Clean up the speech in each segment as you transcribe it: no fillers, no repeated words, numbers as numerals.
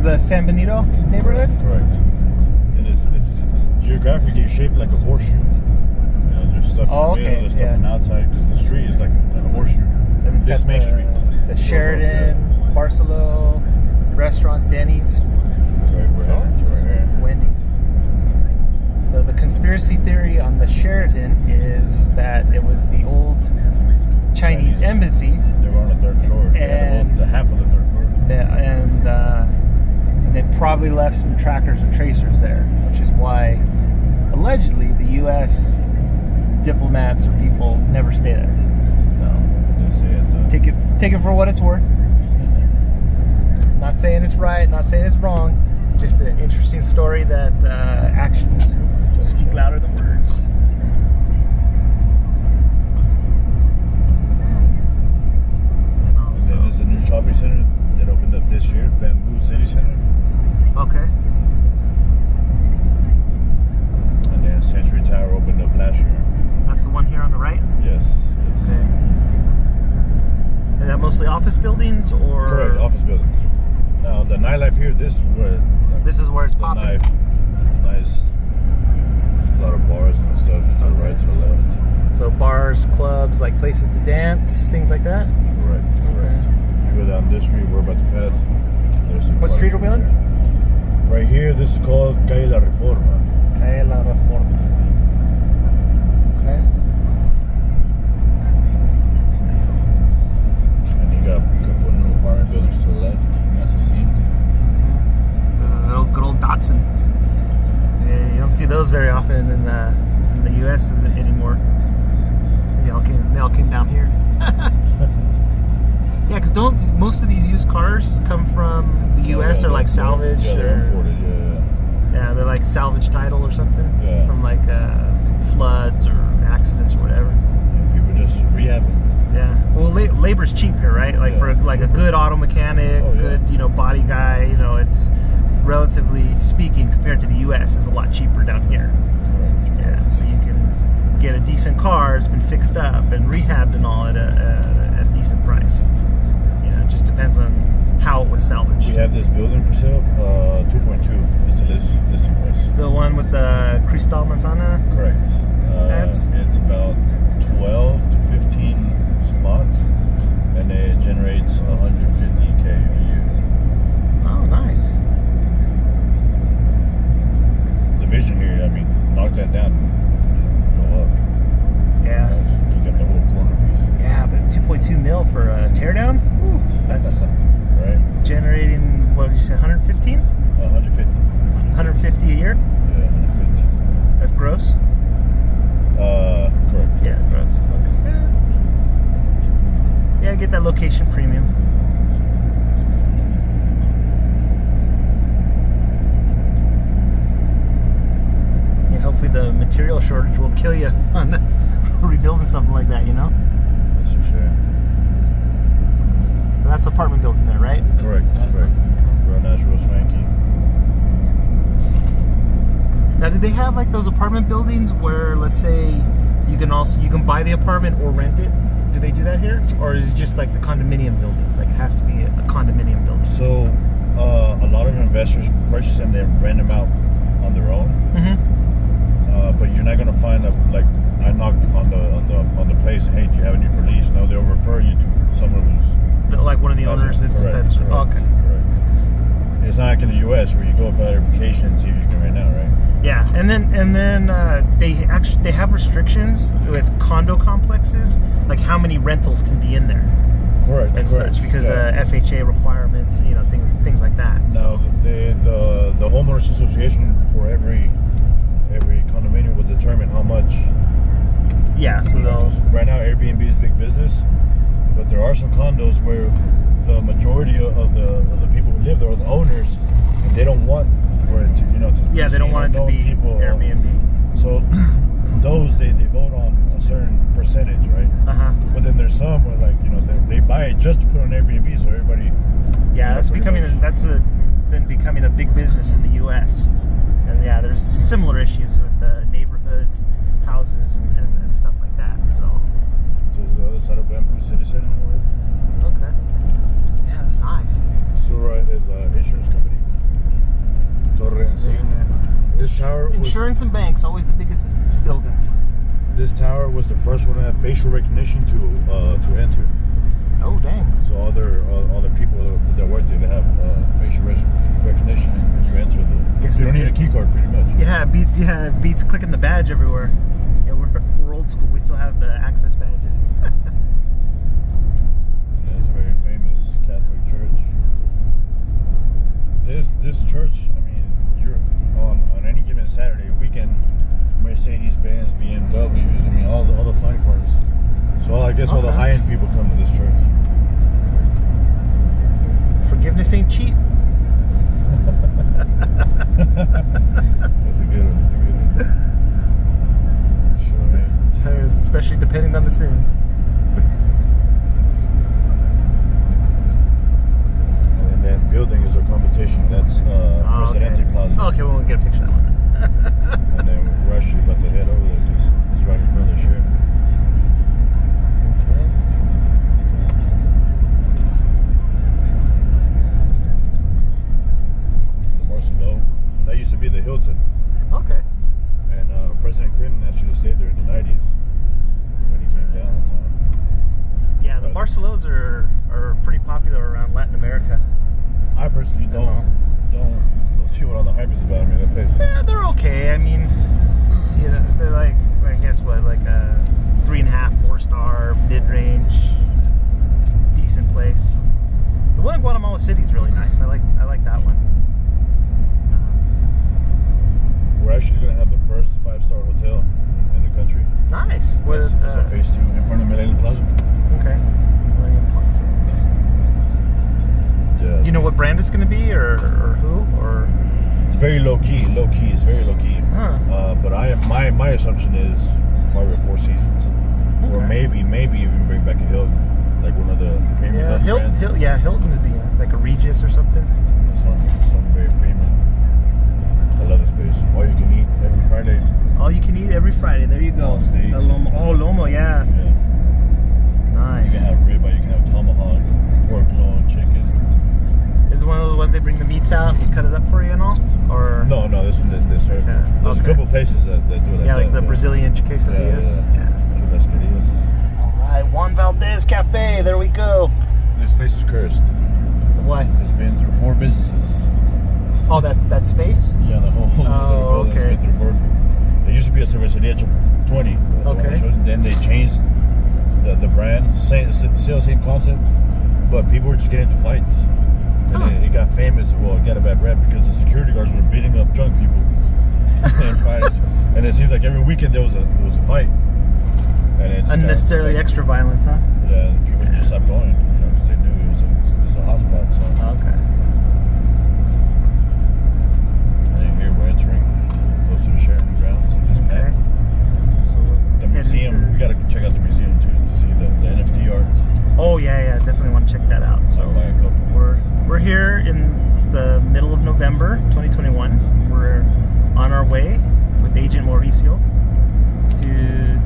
the San Benito neighborhood? Correct. And it's geographically shaped like a horseshoe. You know, there's stuff in the middle, there's stuff on the outside, because the street is like a horseshoe. And it's this got main street. The Sheridan, Barcelo, restaurants, Denny's. Right, we're heading to right here. Wendy's. So the conspiracy theory on the Sheridan is that it was the old Chinese embassy. They were on the third floor. And the half of the third floor. And they probably left some trackers or tracers there, which is why allegedly the U.S. diplomats or people never stay there. So take it for what it's worth. Not saying it's right, not saying it's wrong. Just an interesting story that actions speak louder than words. And then there's a new shopping center that opened up this year, Bamboo City Center. Okay. And then Century Tower opened up last year. That's the one here on the right? Yes. Okay. Is that mostly office buildings or? Correct, office buildings. Now the nightlife here, this is where it's popping. Nice. A lot of bars and stuff to the right, to the left. So bars, clubs, like places to dance, things like that? Correct. You go down this street, we're about to pass. What street are we on? Right here, this is called Calle La Reforma. Calle La Reforma. Okay. And you got a couple of new apartment buildings to the left. That's what you see. Good old Datsun. Yeah, you don't see those very often in the U.S. anymore. They all came down here. Yeah, because don't most of these used cars come from the U.S. or like salvage? Yeah, they're imported. Yeah, they're like salvage title or something. Yeah. From like floods or accidents or whatever. Yeah, people just rehab them. Yeah. Well, labor's cheap here, right? Like for like a good auto mechanic, good body guy. It's relatively speaking compared to the U.S. is a lot cheaper down here. Correct. Yeah. So you can get a decent car. It's been fixed up and rehabbed and all at a decent price. It just depends on how it was salvaged. We have this building for sale, 2.2 is the listing price. The one with the Cristal Manzana? Correct. It's about 12 to 15 spots, and it generates 150K a year. Oh, nice. The vision here, knock that down, go up. Yeah. You got the whole corner piece. Yeah, but 2.2 mil for a teardown? Ooh, that's right. Generating, what did you say, 115? 150. 150 a year? Yeah, 150. That's gross? Correct. Yeah, gross. Okay. Yeah, get that location premium. Yeah, hopefully the material shortage won't kill you on rebuilding something like that, That's for sure. That's apartment building there, right? Correct. Real natural, swanky. Now, do they have like those apartment buildings where, let's say, you can buy the apartment or rent it? Do they do that here, or is it just like the condominium buildings? Like it has to be a condominium building. So, a lot of investors purchase them, they rent them out on their own. But you're not gonna find I knocked on the place. Hey, do you have any for lease? No, they'll refer you to someone who's like one of the owners. Correct. Okay. Correct. It's not like in the U.S. where you go for verification and see if you can rent out, right? Yeah, and then they have restrictions with condo complexes, like how many rentals can be in there. Correct. And such, because FHA requirements, things like that. Now, the homeowners association for every condominium will determine how much. Yeah, so right now Airbnb is big business, but there are some condos where the majority of the people who live there are the owners, and they don't want for it to they don't want it to be people, Airbnb. So those they vote on a certain percentage, right? But then there's some where they buy it just to put on Airbnb, so everybody. Yeah, that's been becoming a big business in the U.S. And yeah, there's similar issues with neighborhoods, houses, and stuff like that. So this is the other side of Bamboo City Center. Okay. Yeah, that's nice. Sura is an insurance company. insurance and banks, always the biggest buildings. This tower was the first one to have facial recognition to enter. Oh, dang. So all the people that work there, they have facial recognition to enter you don't need a key card, pretty much. Yeah, it beats clicking the badge everywhere. Yeah, we're old school. We still have the access badges. Yeah, it's a very famous Catholic church. This church, I mean, you're on any given Saturday, weekend, Mercedes-Benz, BMWs, I mean, all the fine cars. So I guess all the high-end people come to this church. Forgiveness ain't cheap. That's a good one. Sure ain't. Especially depending on the sins. And that building is a competition. That's Presidente Plaza. Oh, okay, we won't get a picture of that one. And then we're actually about to head over there because it's right in front of the ship. That used to be the Hilton. Okay. And President Clinton actually stayed there in the 90s when he came down one time. Yeah, the Barcelos are pretty popular around Latin America. I personally don't see what all the hype is about. I mean, that place. Yeah, they're okay. I mean, you know, they're like, I guess what, like a 3.5, 4-star, mid-range, decent place. The one in Guatemala City is really nice. I like that one. We're actually going to have the first 5-star hotel in the country. Nice. It's on phase 2 in front of Millennium Plaza. Okay. Millennium Plaza. Yeah. Do you know what brand it's going to be, or who, or? It's very low key. It's very low key. Huh. But my assumption is probably 4 Seasons, or maybe even bring back a Hilton, like one of the premium brands. Hilton would be like a Regis or something. Some very premium. I love this place. All you can eat every Friday. All you can eat every Friday. There you go. Steaks. Lomo, yeah. Nice. You can have ribeye, you can have tomahawk, pork loin, chicken. Is it one of those ones they bring the meats out and cut it up for you and all? Or No, this one they serve. Okay. There's a couple places that do it like that. Yeah, like the Brazilian quesadillas. Yeah. All right, Juan Valdez Cafe. There we go. This place is cursed. Why? It's been through 4 businesses. Oh, that space? Yeah, the whole Oh, building's okay. been through 4. There used to be a Cerveceria 20. Okay. Then they changed the brand, still same concept, but people were just getting into fights. And it got famous. Well, it got a bad rep because the security guards were beating up drunk people in fights. And it seems like every weekend there was a fight. And it Unnecessarily extra violence, huh? Yeah, and people just stopped going, because they knew it was a hot spot. So. Okay. And here we're entering close to the Sheraton grounds. Okay. So the museum, we got to check out the museum too to see the NFT art. Oh yeah, definitely want to check that out. So I'll buy a couple. we're here in the middle of November 2021. We're on our way with Agent Mauricio to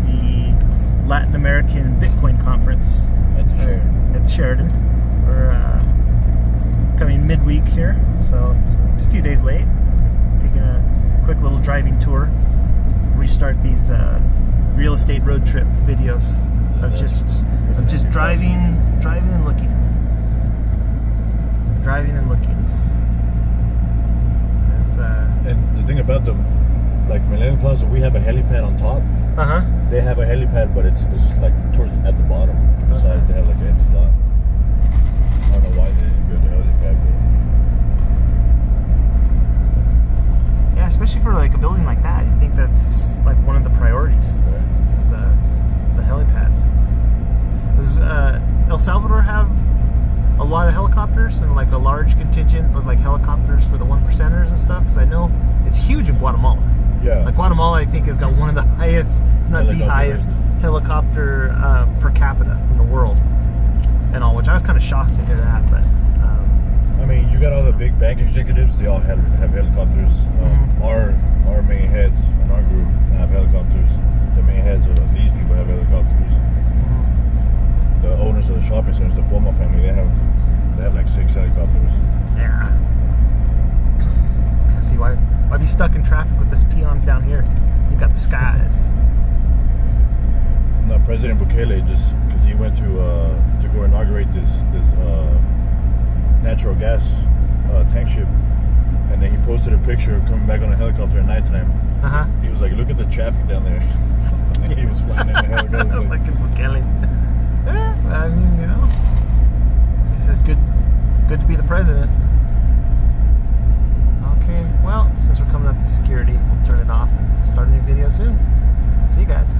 the Latin American Bitcoin conference At the Sheraton. We're coming midweek here, so it's a few days late. Taking a quick little driving tour. Restart these real estate road trip videos of just driving and looking. Driving and looking. And the thing about them, like Millennium Plaza, we have a helipad on top. They have a helipad, but it's like towards at the bottom. Besides, they have like an empty lot. I don't know why they didn't build a helipad. But... Yeah, especially for like a building like that, you think that's like one of the priorities. The helipads. Does El Salvador have a lot of helicopters and like a large contingent of like helicopters for the 1%ers and stuff? Because I know it's huge in Guatemala. Yeah. Like Guatemala, I think, has got one of the highest, not the highest, helicopter per capita in the world, and all. Which I was kind of shocked to hear that. But I mean, you got all the big bank executives; they all have helicopters. Our main heads in our group have helicopters. The main heads of these people have helicopters. The owners of the shopping centers, the Boma family, they have like 6 helicopters. yeah, see why be stuck in traffic with this peons down here. You got the skies. No, President Bukele, just because he went to go inaugurate this natural gas tank ship, and then he posted a picture of coming back on a helicopter at nighttime. He was like, "Look at the traffic down there." And he was flying in the helicopter. Like Bukele. Yeah, I mean, you know, it's just good to be the president. Okay, well, since we're coming up to security, we'll turn it off and start a new video soon. See you guys.